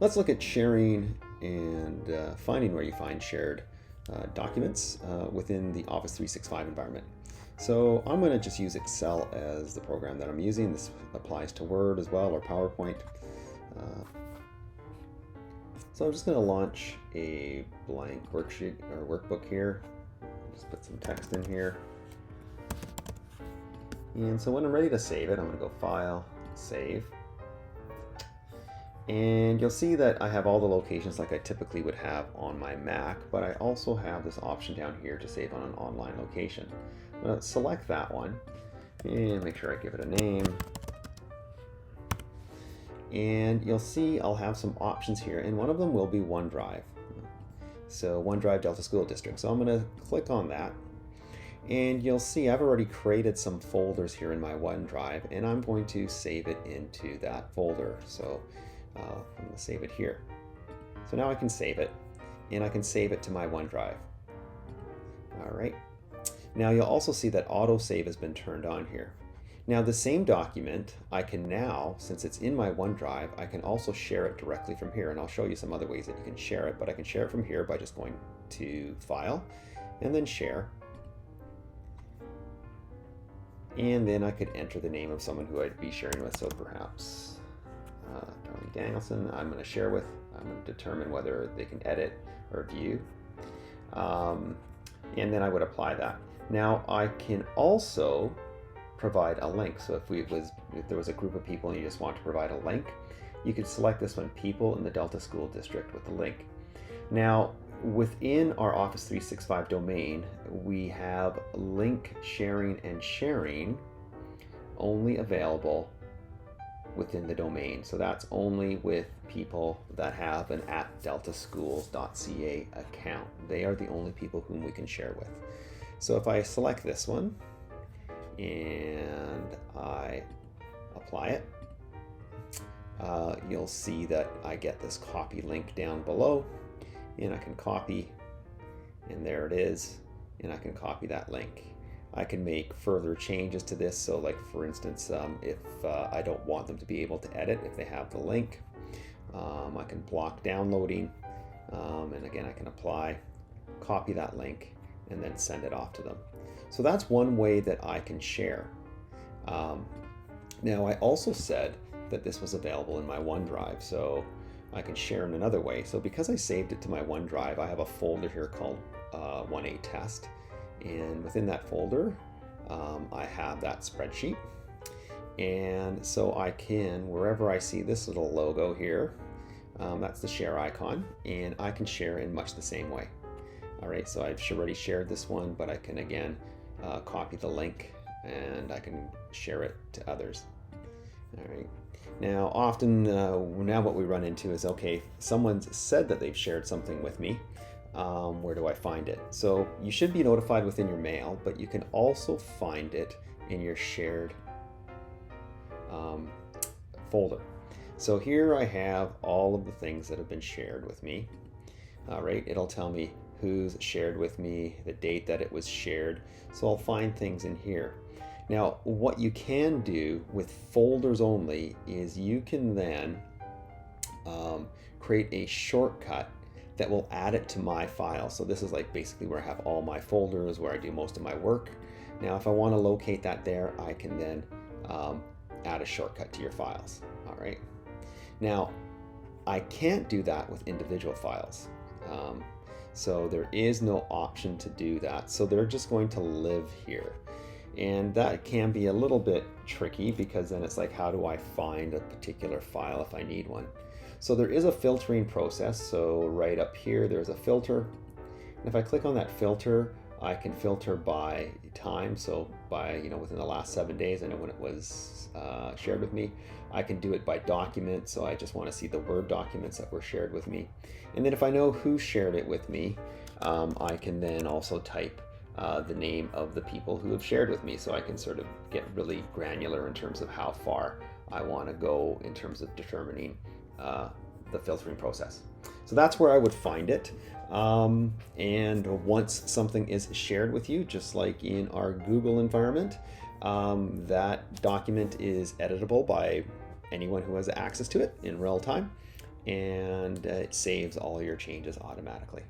Let's look at sharing and finding where you find shared documents within the Office 365 environment. So I'm going to just use Excel as the program that I'm using. This applies to Word as well, or PowerPoint. So I'm just going to launch a blank worksheet or workbook here. Just put some text in here. And so when I'm ready to save it, I'm going to go File, Save. And you'll see that I have all the locations like I typically would have on my Mac, but I also have this option down here to save on an online location. I'm going to select that one and make sure I give it a name. And you'll see I'll have some options here, and one of them will be OneDrive. So OneDrive Delta School District. So I'm going to click on that. And you'll see I've already created some folders here in my OneDrive, and I'm going to save it into that folder. So I'm going to save it here. So now I can save it, and I can save it to my OneDrive. All right. Now you'll also see that autosave has been turned on here. Now the same document, I can now, since it's in my OneDrive, I can also share it directly from here, and I'll show you some other ways that you can share it, but I can share it from here by just going to File, and then Share. And then I could enter the name of someone who I'd be sharing with, so perhaps Tony Danielson I'm going to share with. I'm going to determine whether they can edit or view. And then I would apply that. Now I can also provide a link. So if there was a group of people and you just want to provide a link, you could select this one, People in the Delta School District, with the link. Now within our Office 365 domain, we have link sharing and sharing only available within the domain. So that's only with people that have an @deltaschools.ca account. They are the only people whom we can share with. So if I select this one and I apply it, you'll see that I get this copy link down below, and I can copy, and there it is, and I can copy that link. I can make further changes to this. So like for instance, if I don't want them to be able to edit if they have the link, I can block downloading, and again I can apply, copy that link, and then send it off to them. So that's one way that I can share. Now I also said that this was available in my OneDrive, so I can share in another way. So because I saved it to my OneDrive, I have a folder here called 1A Test. And within that folder, I have that spreadsheet. And so I can, wherever I see this little logo here, that's the share icon, and I can share in much the same way. All right, so I've already shared this one, but I can again copy the link and I can share it to others. All right. Now, often now what we run into is, okay, someone's said that they've shared something with me. Where do I find it? So you should be notified within your mail, but you can also find it in your shared folder. So here I have all of the things that have been shared with me. All right, it'll tell me who's shared with me, the date that it was shared. So I'll find things in here. Now, what you can do with folders only is you can then create a shortcut that will add it to my file. So this is like basically where I have all my folders, where I do most of my work. Now, if I want to locate that there, I can then add a shortcut to your files. All right. Now, I can't do that with individual files. So there is no option to do that. So they're just going to live here. And that can be a little bit tricky, because then it's like, how do I find a particular file if I need one? So there is a filtering process. So right up here, there's a filter. And if I click on that filter, I can filter by time. So by, within the last 7 days, I know when it was shared with me. I can do it by document. So I just want to see the Word documents that were shared with me. And then if I know who shared it with me, I can then also type the name of the people who have shared with me. So I can sort of get really granular in terms of how far I want to go in terms of determining the filtering process. So that's where I would find it. And once something is shared with you, just like in our Google environment, that document is editable by anyone who has access to it in real time. and it saves all your changes automatically.